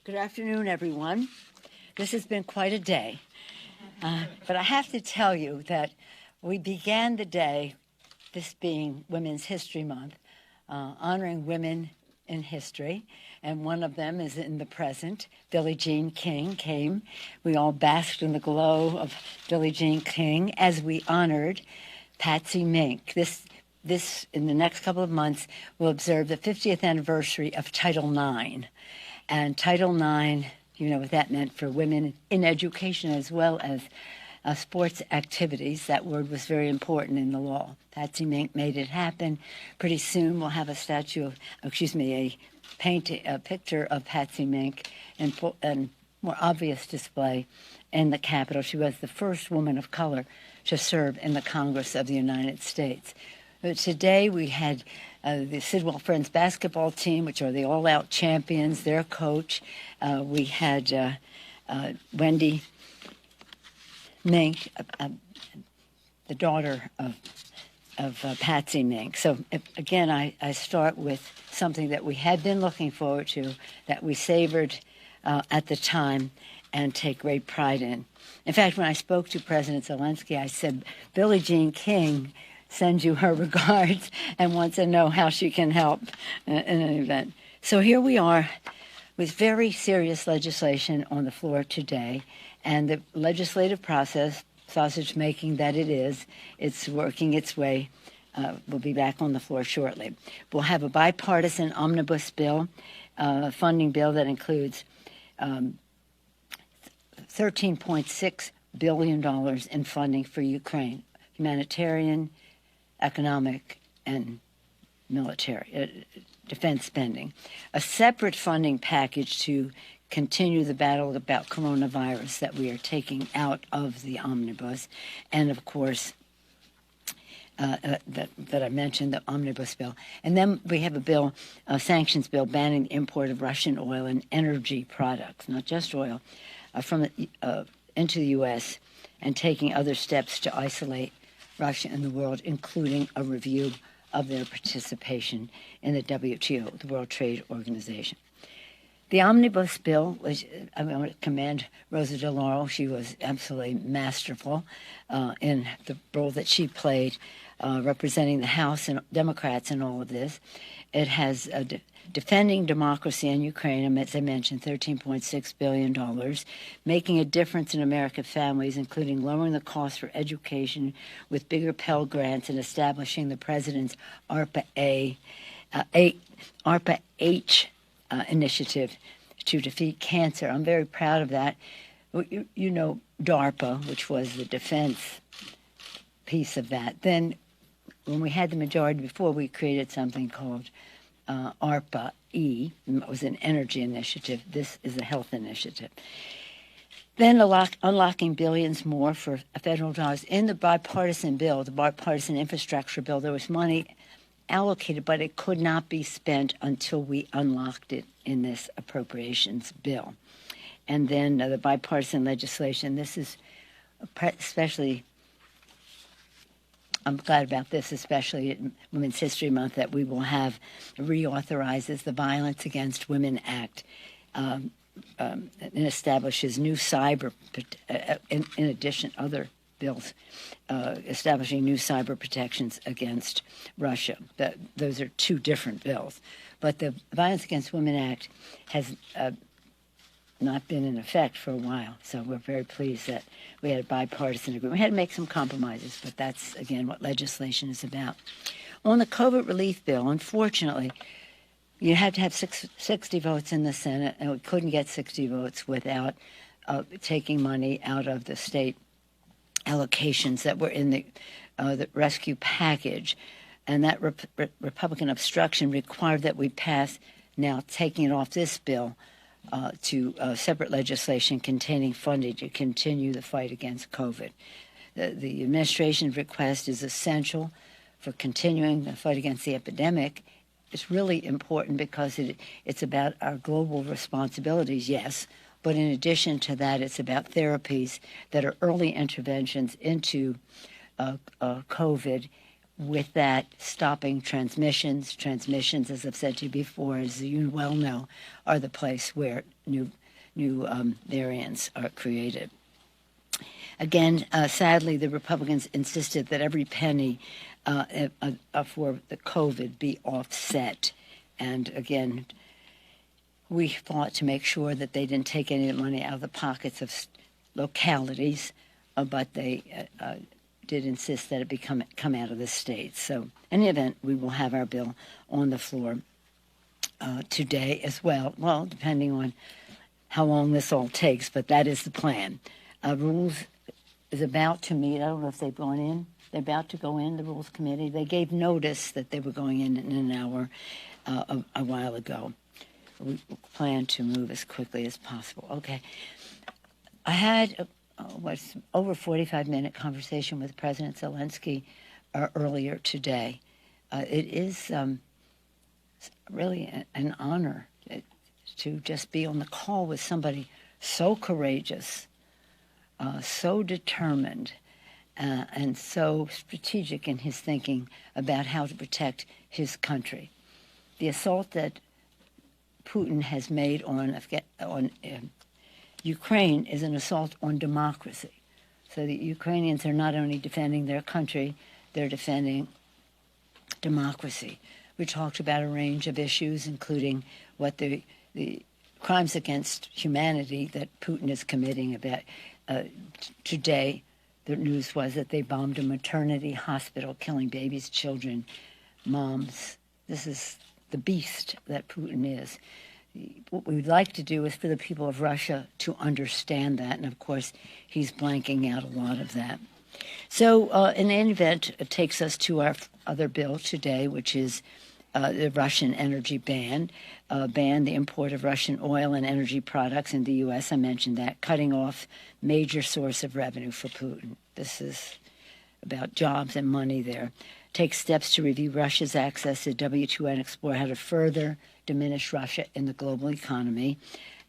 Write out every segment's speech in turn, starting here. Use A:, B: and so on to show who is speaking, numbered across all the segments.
A: Good afternoon, everyone. This has been quite a day, but I have to tell you that we began the day, this being Women's History Month, honoring women in history, and one of them is in the present. Billie Jean King came. We all basked in the glow of Billie Jean King as we honored Patsy Mink. This, in the next couple of months, will observe the 50th anniversary of Title IX. And Title IX, you know what that meant for women in education as well as sports activities. That word was very important in the law. Patsy Mink made it happen. Pretty soon we'll have a picture of Patsy Mink and more obvious display in the Capitol. She was the first woman of color to serve in the Congress of the United States. Today we had the Sidwell Friends basketball team, which are the all-out champions, their coach. We had Wendy Mink, the daughter of Patsy Mink. So again, I start with something that we had been looking forward to, that we savored at the time and take great pride in. In fact, when I spoke to President Zelenskyy, I said, Billie Jean King sends you her regards and wants to know how she can help in an event. So here we are with very serious legislation on the floor today, and the legislative process, sausage making that it is, it's working its way. We'll be back on the floor shortly. We'll have a bipartisan omnibus bill, funding bill that includes $13.6 billion in funding for Ukraine, humanitarian, economic, and military defense spending. A separate funding package to continue the battle about coronavirus that we are taking out of the omnibus, and of course that I mentioned, the omnibus bill. And then we have a bill, a sanctions bill, banning the import of Russian oil and energy products, not just oil, into the U.S., and taking other steps to isolate Russia in the world, including a review of their participation in the WTO, the World Trade Organization. The omnibus bill, which I want to commend Rosa DeLauro. She was absolutely masterful in the role that she played representing the House and Democrats in all of this. It has defending democracy in Ukraine, as I mentioned, $13.6 billion, making a difference in American families, including lowering the cost for education with bigger Pell Grants and establishing the president's ARPA-H initiative to defeat cancer. I'm very proud of that. You know DARPA, which was the defense piece of that. Then when we had the majority before, we created something called ARPA-E. It was an energy initiative. This is a health initiative. Then unlocking billions more for federal dollars. In the bipartisan bill, the bipartisan infrastructure bill, there was money allocated, but it could not be spent until we unlocked it in this appropriations bill. And then the bipartisan legislation, this is especially, I'm glad about this, especially at Women's History Month, that we will have reauthorizes the Violence Against Women Act and establishes new cyber, in addition, other bills establishing new cyber protections against Russia. Those are two different bills. But the Violence Against Women Act has not been in effect for a while, so we're very pleased that we had a bipartisan agreement. We had to make some compromises, but that's, again, what legislation is about. On the COVID relief bill, unfortunately, you had to have 60 votes in the Senate, and we couldn't get 60 votes without taking money out of the state allocations that were in the rescue package. And that Republican obstruction required that we pass, now taking it off this bill, to separate legislation containing funding to continue the fight against COVID. The administration's request is essential for continuing the fight against the epidemic. It's really important because it's about our global responsibilities, yes, but in addition to that, it's about therapies that are early interventions into COVID with that, stopping transmissions. Transmissions, as I've said to you before, as you well know, are the place where new variants are created. Again, sadly, the Republicans insisted that every penny for the COVID be offset. And again, we fought to make sure that they didn't take any of the money out of the pockets of localities, but they did insist that it come out of the states. So in any event, we will have our bill on the floor today as well. Well, depending on how long this all takes, but that is the plan. Rules is about to meet. I don't know if they've gone in. They're about to go in, the Rules Committee. They gave notice that they were going in an hour a while ago. We plan to move as quickly as possible. Okay. I had over 45-minute conversation with President Zelenskyy earlier today. It is really an honor to just be on the call with somebody so courageous, so determined, and so strategic in his thinking about how to protect his country. The assault that Putin has made on Ukraine is an assault on democracy. So the Ukrainians are not only defending their country, they're defending democracy. We talked about a range of issues, including what the crimes against humanity that Putin is committing. About today, the news was that they bombed a maternity hospital, killing babies, children, moms. This is the beast that Putin is. What we would like to do is for the people of Russia to understand that, and of course, he's blanking out a lot of that. So in any event, it takes us to our other bill today, which is the Russian energy ban the import of Russian oil and energy products in the U.S. I mentioned that, cutting off major source of revenue for Putin. This is about jobs and money there. Take steps to review Russia's access to WTO and explore how to further diminish Russia in the global economy.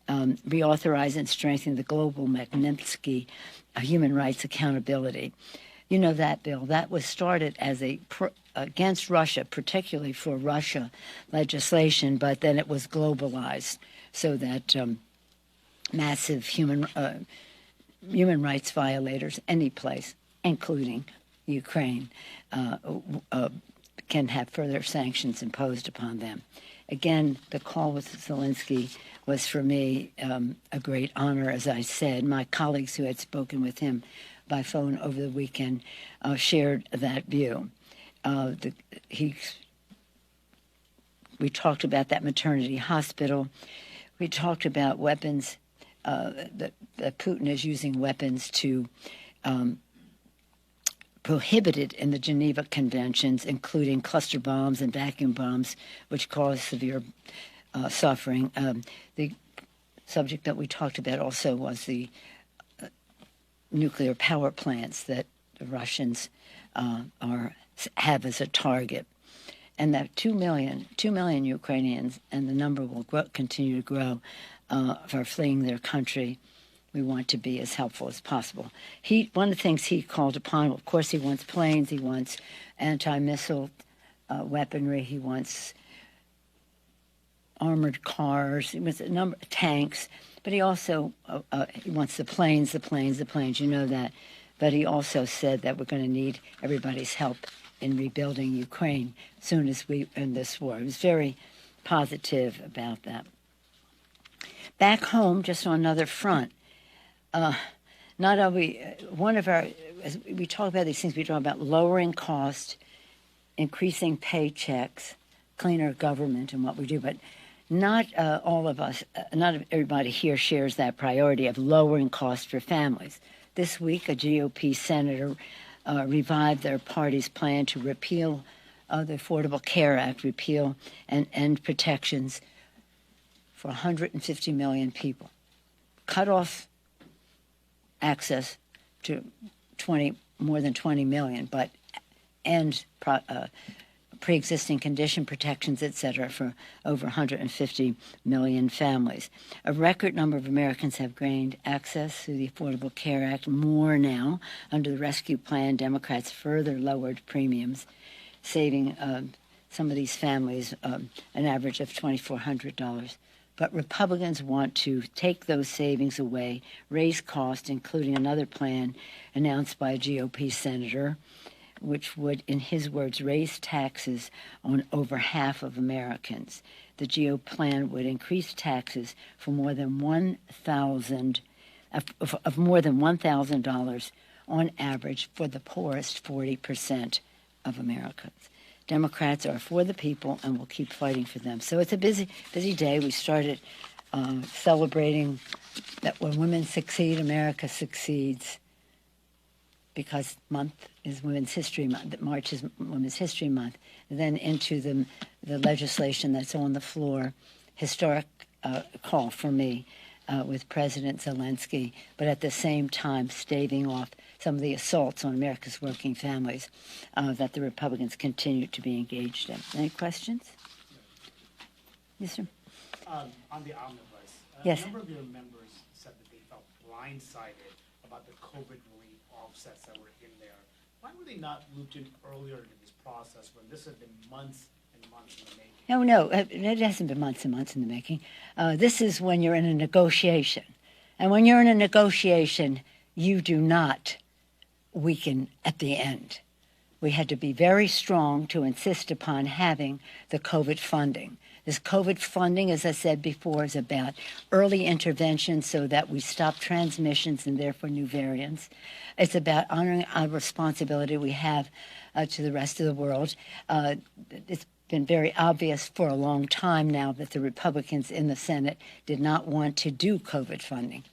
A: Reauthorize and strengthen the global Magnitsky human rights accountability. You know that bill. That was started as against Russia, particularly for Russia legislation, but then it was globalized so that massive human rights violators, any place, including Ukraine, can have further sanctions imposed upon them. Again, the call with Zelenskyy was for me a great honor, as I said. My colleagues who had spoken with him by phone over the weekend shared that view. We talked about that maternity hospital. We talked about weapons, that Putin is using weapons to prohibited in the Geneva Conventions, including cluster bombs and vacuum bombs, which cause severe suffering. The subject that we talked about also was the nuclear power plants that the Russians have as a target. And that 2 million Ukrainians, and the number will continue to grow, are fleeing their country. We want to be as helpful as possible. One of the things he called upon, of course, he wants planes, he wants anti-missile weaponry, he wants armored cars, he wants a number of tanks, but he also he wants the planes, you know that. But he also said that we're going to need everybody's help in rebuilding Ukraine as soon as we end this war. He was very positive about that. Back home, just on another front, not only as we talk about these things, we talk about lowering cost, increasing paychecks, cleaner government, and what we do, but not all of us, not everybody here shares that priority of lowering costs for families. This week, a GOP senator revived their party's plan to repeal the Affordable Care Act, repeal and end protections for 150 million people. Cut off access to more than 20 million, but end pre-existing condition protections, etc., for over 150 million families. A record number of Americans have gained access to the Affordable Care Act, more now. Under the rescue plan, Democrats further lowered premiums. saving some of these families an average of $2,400. But Republicans want to take those savings away, raise costs, including another plan announced by a GOP senator, which would, in his words, raise taxes on over half of Americans. The GOP plan would increase taxes for more than $1,000 on average for the poorest 40% of Americans. Democrats are for the people and will keep fighting for them. So it's a busy day. We started celebrating that when women succeed, America succeeds, because month is Women's History Month. March is Women's History Month. And then into the legislation that's on the floor, historic call for me with President Zelenskyy, but at the same time staving off some of the assaults on America's working families that the Republicans continue to be engaged in. Any questions? Yes, sir.
B: On the Omnibus,
A: yes.
B: A number of your members said that they felt blindsided about the COVID relief offsets that were in there. Why were they not looped in earlier in this process when this has been months and months in the making?
A: No, it hasn't been months and months in the making. This is when you're in a negotiation. And when you're in a negotiation, you do not weaken at the end. We had to be very strong to insist upon having the COVID funding. This COVID funding, as I said before, is about early intervention so that we stop transmissions and therefore new variants. It's about honoring our responsibility we have to the rest of the world. It's been very obvious for a long time now that the Republicans in the Senate did not want to do COVID funding.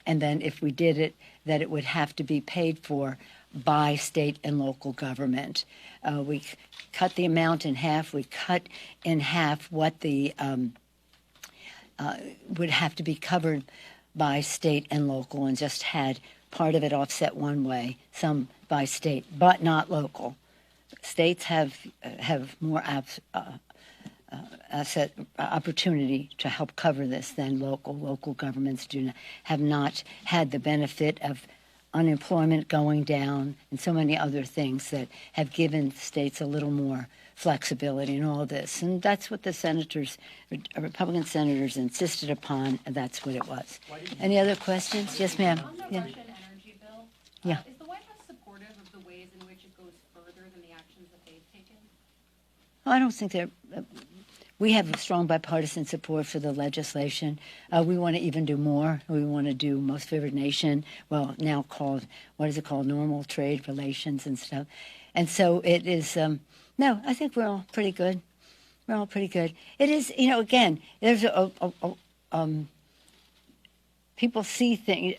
A: And then if we did it, that it would have to be paid for by state and local government. We cut the amount in half. We cut in half what the would have to be covered by state and local, and just had part of it offset one way, some by state, but not local. States have more asset opportunity to help cover this than local. Local governments have not had the benefit of unemployment going down and so many other things that have given states a little more flexibility in all this. And that's what the senators, Republican senators, insisted upon, and that's what it was. Any other questions? Yes, ma'am.
C: On the
A: Yeah.
C: Russian energy bill,
A: Yeah.
C: Is the White House supportive of the ways in which it goes further than the actions that they've taken?
A: Well, I don't think they're... We have strong bipartisan support for the legislation. We want to even do more. We want to do most favored nation, well, now called, what is it called, normal trade relations and stuff. And so it is, no, I think we're all pretty good. We're all pretty good. It is, again, there's people see things,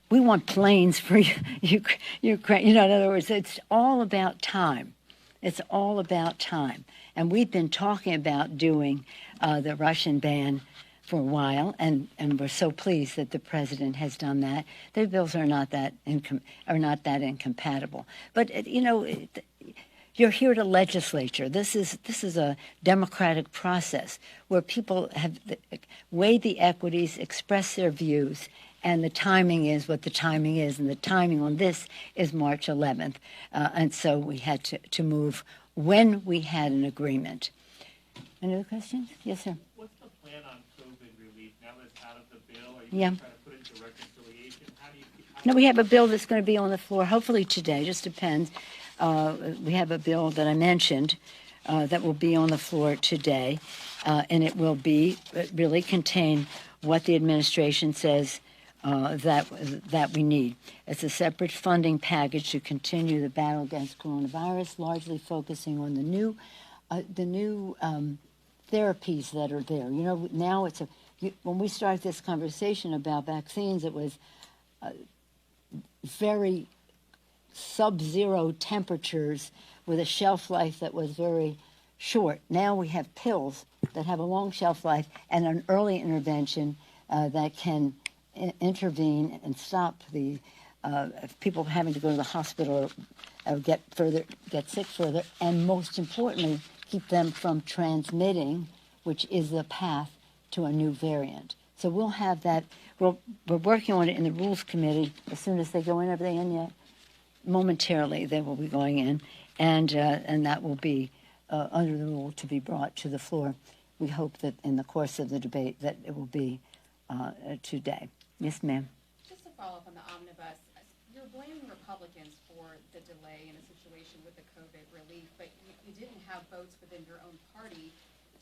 A: we want planes for Ukraine. In other words, it's all about time. It's all about time. And we've been talking about doing the Russian ban for a while, and we're so pleased that the president has done that. The bills are not that incompatible. But you're here to legislature. This is a democratic process where people have weighed the equities, expressed their views, and the timing is what the timing is, and the timing on this is March 11th. And so we had to move when we had an agreement. Any other questions? Yes, sir.
D: What's the plan on COVID relief now that it's out of the bill? Are you
A: Yeah.
D: trying to put it into reconciliation?
A: No, we have a bill that's going to be on the floor, hopefully today, just depends. We have a bill that I mentioned that will be on the floor today, and it will really contain what the administration says that we need. It's a separate funding package to continue the battle against coronavirus, largely focusing on the new therapies that are there. Now when we started this conversation about vaccines, it was very sub-zero temperatures with a shelf life that was very short. Now we have pills that have a long shelf life and an early intervention that can intervene and stop the people having to go to the hospital or get sick further, and most importantly, keep them from transmitting, which is the path to a new variant. So we'll have that. We're working on it in the Rules Committee. As soon as they go in, are they in yet? Momentarily, they will be going in. and that will be under the rule to be brought to the floor. We hope that in the course of the debate that it will be today. Yes, ma'am.
C: Just to follow up on the omnibus, you're blaming Republicans for the delay in a situation with the COVID relief, but you didn't have votes within your own party.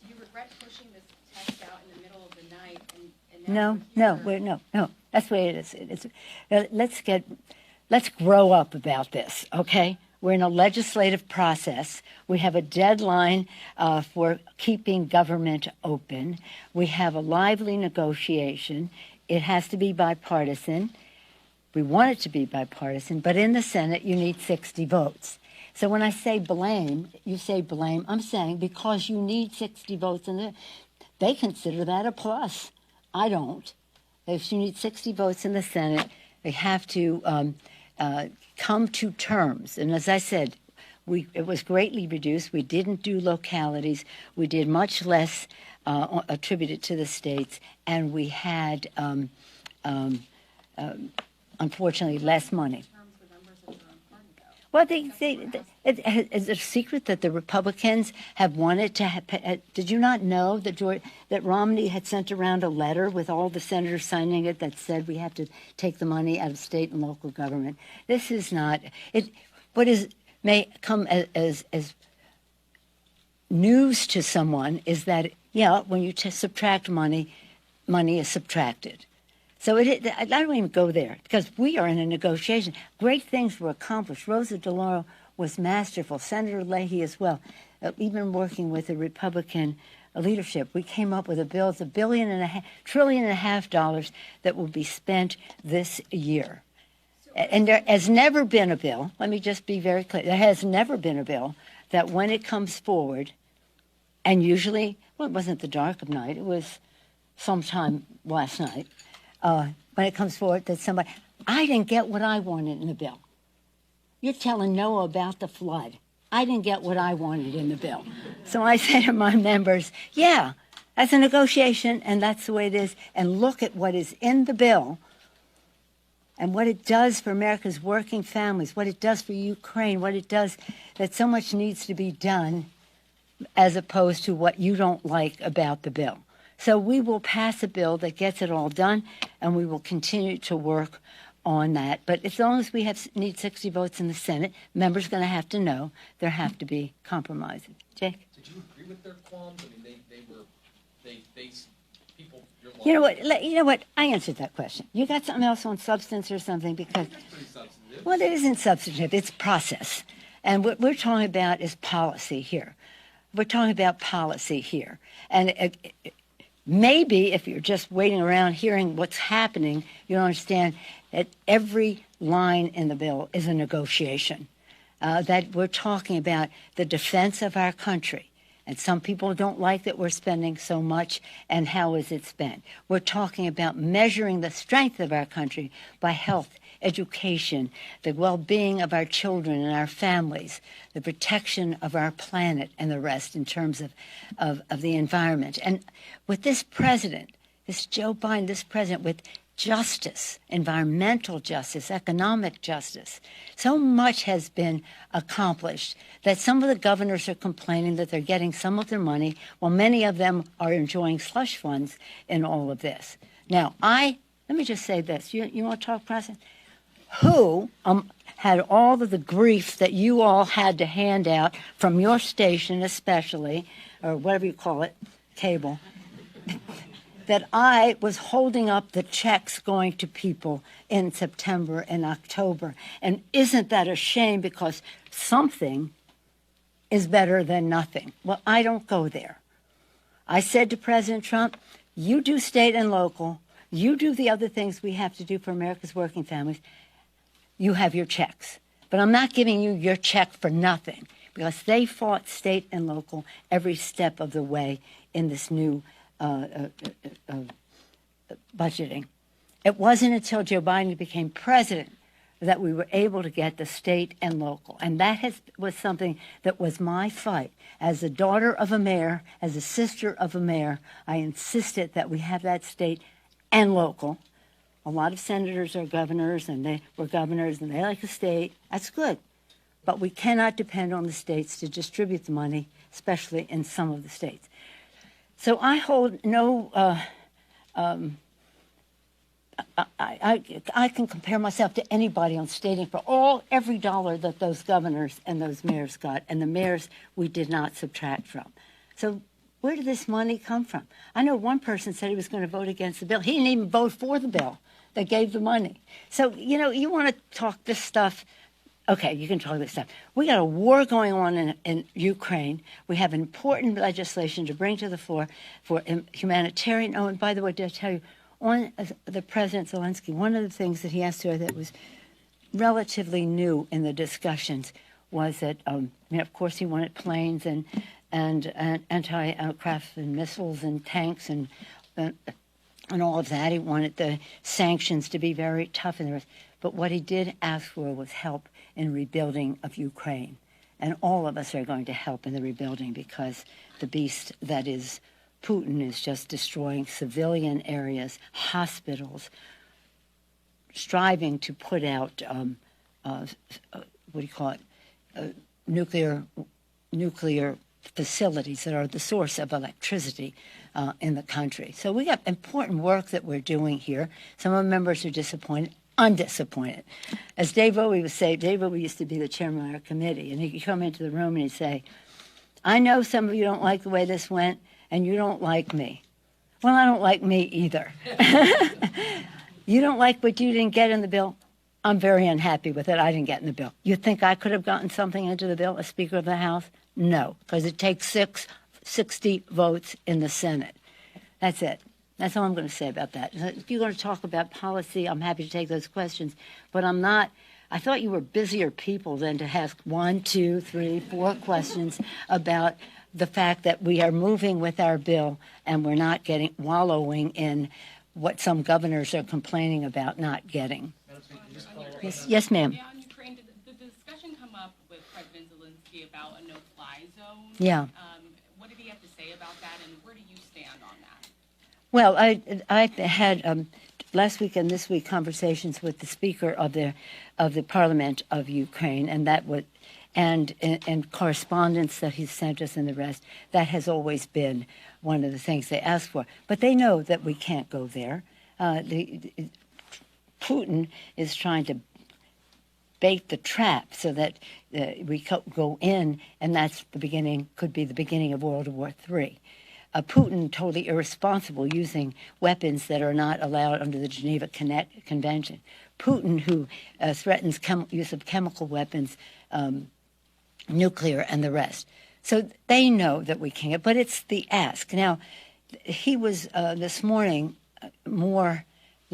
C: Do you regret pushing this text out in the middle of the night? And now
A: No. That's the way it is. Let's grow up about this, okay? We're in a legislative process. We have a deadline for keeping government open. We have a lively negotiation. It has to be bipartisan. We want it to be bipartisan, but in the Senate, you need 60 votes. So when I say blame, you say blame. I'm saying because you need 60 votes, and they consider that a plus. I don't. If you need 60 votes in the Senate, they have to come to terms. And as I said, it was greatly reduced. We didn't do localities. We did much less attributed to the states, and we had, unfortunately, less money. Well, it's a secret that the Republicans have wanted to have. Did you not know that Romney had sent around a letter with all the senators signing it that said we have to take the money out of state and local government? This is not it. What may come as news to someone is that when you subtract money, money is subtracted. So I don't even go there because we are in a negotiation. Great things were accomplished. Rosa DeLauro was masterful. Senator Leahy as well. Even working with the Republican leadership, we came up with a bill. It's $1.5 trillion that will be spent this year. And there has never been a bill. Let me just be very clear. There has never been a bill that when it comes forward, and usually, it wasn't the dark of night. It was sometime last night. When it comes forward that somebody, I didn't get what I wanted in the bill. You're telling Noah about the flood. I didn't get what I wanted in the bill. So I say to my members, that's a negotiation, and that's the way it is. And look at what is in the bill and what it does for America's working families, what it does for Ukraine, what it does, that so much needs to be done as opposed to what you don't like about the bill. So we will pass a bill that gets it all done, and we will continue to work on that. But as long as we need 60 votes in the Senate, members are going to have to know there have to be compromises. Jake?
E: Did you agree with their qualms? I mean, people.
A: You know what? I answered that question. You got something else on substance or something? Because
E: That's pretty substantive.
A: Well, it isn't substantive. It's process, and what we're talking about is policy here. We're talking about policy here, and. Maybe if you're just waiting around hearing what's happening, you don't understand that every line in the bill is a negotiation, that we're talking about the defense of our country. And some people don't like that we're spending so much, and how is it spent? We're talking about measuring the strength of our country by health, education, the well-being of our children and our families, the protection of our planet and the rest in terms of the environment. And with this president, this Joe Biden, this president with justice, environmental justice, economic justice, so much has been accomplished that some of the governors are complaining that they're getting some of their money while many of them are enjoying slush funds in all of this. Now, let me just say this. You want to talk process? Who had all of the grief that you all had to hand out from your station especially, or whatever you call it, cable, that I was holding up the checks going to people in September and October. And isn't that a shame because something is better than nothing? Well, I don't go there. I said to President Trump, you do state and local, you do the other things we have to do for America's working families, you have your checks. But I'm not giving you your check for nothing because they fought state and local every step of the way in this new budgeting. It wasn't until Joe Biden became president that we were able to get the state and local. And that was something that was my fight. As a daughter of a mayor, as a sister of a mayor, I insisted that we have that state and local. A lot of senators are governors, and they were governors, and they like the state. That's good. but we cannot depend on the states to distribute the money, especially in some of the states. So I hold no, I can compare myself to anybody on stating for every dollar that those governors and those mayors got, and the mayors we did not subtract from. So where did this money come from? I know one person said he was going to vote against the bill. He didn't even vote for the bill that gave the money. So, you want to talk this stuff. Okay, you can talk this stuff. We got a war going on in Ukraine. We have important legislation to bring to the floor for humanitarian. Oh, and by the way, did I tell you, on the President Zelenskyy, one of the things that he asked for that was relatively new in the discussions was that, of course, he wanted planes and anti-aircraft and missiles and tanks and all of that. He wanted the sanctions to be very tough and the rest. But what he did ask for was help in rebuilding of Ukraine. And all of us are going to help in the rebuilding because the beast that is Putin is just destroying civilian areas, hospitals, striving to put out, nuclear facilities that are the source of electricity in the country. So we got important work that we're doing here. Some of the members are disappointed. I'm disappointed. As Dave Bowie would say, Dave Bowie used to be the chairman of our committee, and he'd come into the room and he'd say, I know some of you don't like the way this went, and you don't like me. Well, I don't like me either. You don't like what you didn't get in the bill? I'm very unhappy with it. I didn't get in the bill. You think I could have gotten something into the bill as Speaker of the House? No, because it takes 60 votes in the Senate. That's it. That's all I'm going to say about that. If you're going to talk about policy, I'm happy to take those questions. But I'm not. I thought you were busier people than to ask 1, 2, 3, 4 questions about the fact that we are moving with our bill and we're not wallowing in what some governors are complaining about not getting. Yes, ma'am.
F: Yeah, on Ukraine, did the discussion come up with President Zelenskyy about a no-fly zone?
A: Yeah.
F: What did he have to say about that, and where do you stand on that?
A: Well, I had last week and this week conversations with the Speaker of the Parliament of Ukraine, and that would, and correspondence that he sent us and the rest. That has always been one of the things they ask for. But they know that we can't go there. Putin is trying to bait the trap so that we go in, and that's the beginning. Could be the beginning of World War III. Putin totally irresponsible using weapons that are not allowed under the Geneva Convention. Putin who threatens use of chemical weapons, nuclear, and the rest. So they know that we can't, but it's the ask. Now, he was this morning more.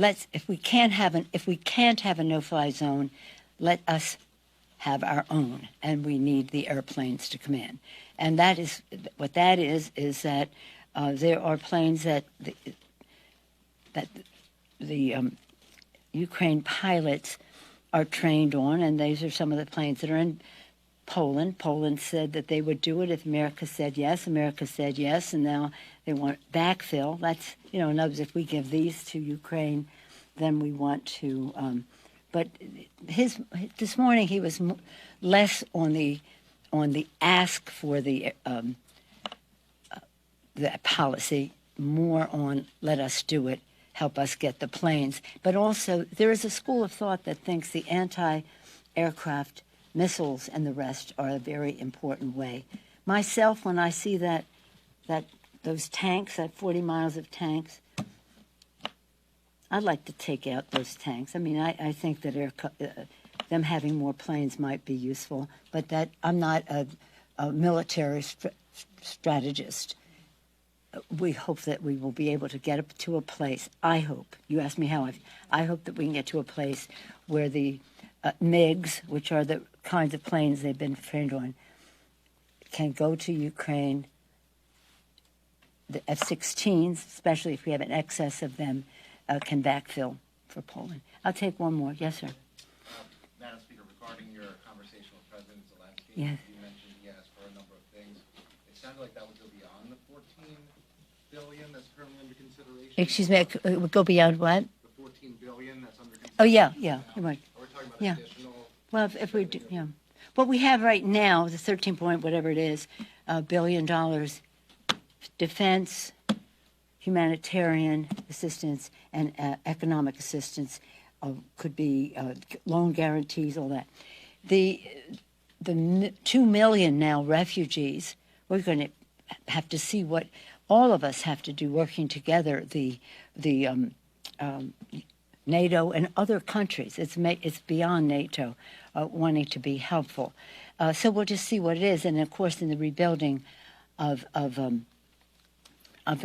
A: If we can't have a no-fly zone, let us have our own, and we need the airplanes to come in. And that is what that is that there are planes that the Ukraine pilots are trained on, and these are some of the planes that are in Poland. Poland said that they would do it if America said yes. America said yes, and now they want backfill. That's, in other words, if we give these to Ukraine, then we want to. But this morning he was less on the ask for the policy, more on let us do it, help us get the planes. But also there is a school of thought that thinks the anti-aircraft missiles and the rest are a very important way. Myself, when I see those tanks, that 40 miles of tanks, I'd like to take out those tanks. I mean, I think that them having more planes might be useful, but that I'm not a military strategist. We hope that we will be able to get up to a place. I hope. You asked me how. I hope that we can get to a place where the MiGs, which are the kinds of planes they've been trained on, can go to Ukraine. The F-16s, especially if we have an excess of them, can backfill for Poland. I'll take one more. Yes, sir.
G: Madam Speaker, regarding your conversation with President Zelenskyy,
A: Yes.
G: you mentioned he asked for a number of things. It sounded like that would go beyond the $14 billion that's currently under consideration.
A: Excuse me, it would go beyond what?
G: The $14 billion that's under consideration.
A: Oh, yeah, you're right.
G: Are we talking about
A: Yeah.
G: additional?
A: Well, if we do, yeah. what we have right now, the 13 point whatever it is, billion dollars, defense, humanitarian assistance, and economic assistance, could be loan guarantees, all that. The 2 million now refugees, we're going to have to see what all of us have to do, working together, the NATO and other countries. It's beyond NATO, wanting to be helpful. So we'll just see what it is. And of course, in the rebuilding of the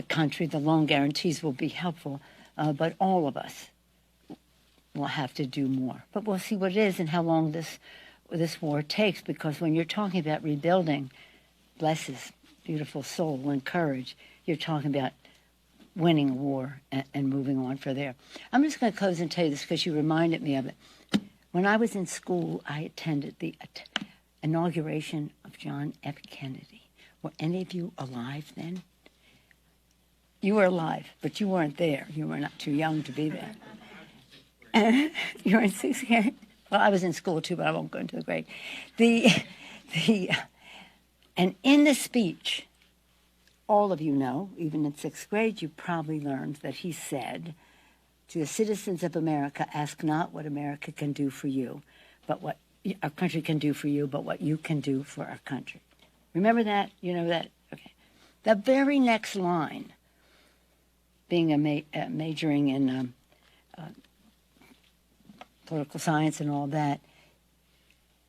A: country, the loan guarantees will be helpful. But all of us will have to do more. But we'll see what it is and how long this war takes. Because when you're talking about rebuilding, bless his beautiful soul and courage, you're talking about winning a war and moving on from there. I'm just going to close and tell you this because you reminded me of it. When I was in school, I attended the inauguration of John F. Kennedy. Were any of you alive then? You were alive, but you weren't there. You were not too young to be there. You were in sixth grade? Well, I was in school too, but I won't go into the grade. And in the speech, all of you know, even in sixth grade, you probably learned that he said, to the citizens of America, ask not what America can do for you, but what our country can do for you, but what you can do for our country. Remember that? You know that? Okay. The very next line, being majoring in political science and all that,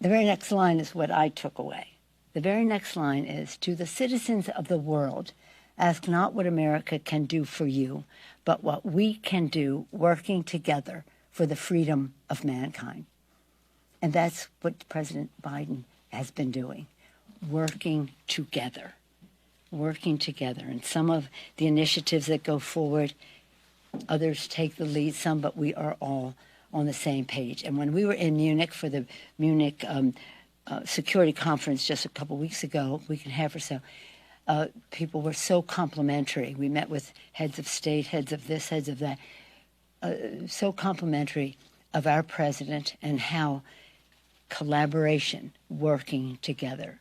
A: the very next line is what I took away. The very next line is, to the citizens of the world, ask not what America can do for you, but what we can do working together for the freedom of mankind. And that's what President Biden has been doing, working together. And some of the initiatives that go forward, others take the lead, some, but we are all on the same page. And when we were in Munich for the Munich security conference just a couple weeks ago, a week and a half or so, people were so complimentary. We met with heads of state, heads of this, heads of that, so complimentary of our president and how collaboration, working together,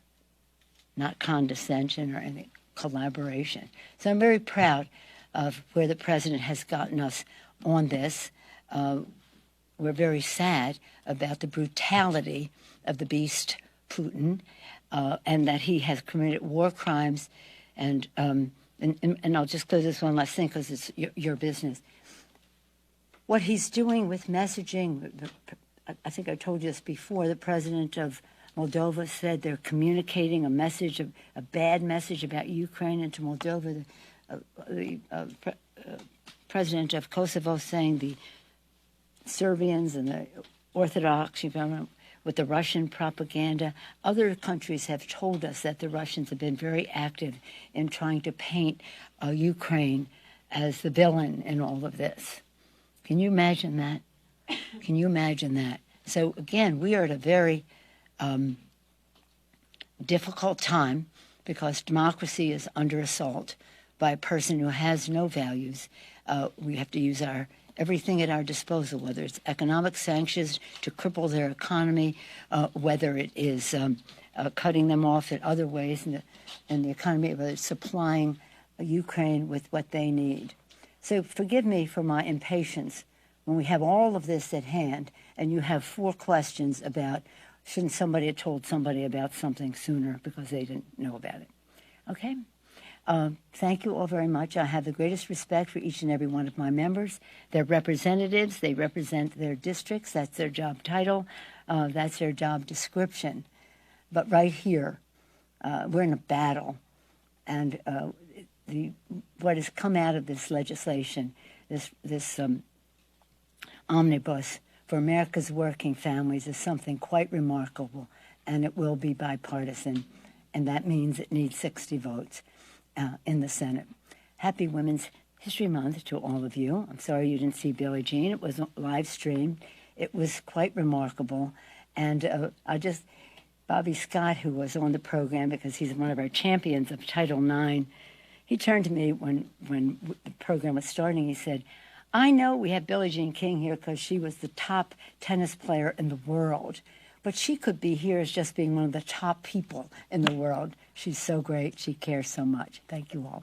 A: not condescension or anything, collaboration. So I'm very proud of where the president has gotten us on this. We're very sad about the brutality of the beast Putin, and that he has committed war crimes. And I'll just close this one last thing because it's your business. What he's doing with messaging, I think I told you this before, the president of Moldova said they're communicating a bad message about Ukraine into Moldova. The president of Kosovo saying the Serbians and the Orthodox, with the Russian propaganda. Other countries have told us that the Russians have been very active in trying to paint Ukraine as the villain in all of this. Can you imagine that? Can you imagine that? So again, we are at a very difficult time because democracy is under assault by a person who has no values. We have to use everything at our disposal, whether it's economic sanctions to cripple their economy, whether it is cutting them off in other ways in the economy, whether it's supplying Ukraine with what they need. So forgive me for my impatience when we have all of this at hand and you have 4 questions about shouldn't somebody have told somebody about something sooner because they didn't know about it. Okay? Thank you all very much. I have the greatest respect for each and every one of my members. They're representatives. They represent their districts. That's their job title. That's their job description. But right here, we're in a battle. And what has come out of this legislation, this omnibus for America's working families is something quite remarkable, and it will be bipartisan. And that means it needs 60 votes. In the Senate. Happy Women's History Month to all of you. I'm sorry you didn't see Billie Jean. It was live streamed. It was quite remarkable. And Bobby Scott, who was on the program because he's one of our champions of Title IX, he turned to me when the program was starting. He said, I know we have Billie Jean King here because she was the top tennis player in the world. but she could be here as just being one of the top people in the world. She's so great. She cares so much. Thank you all.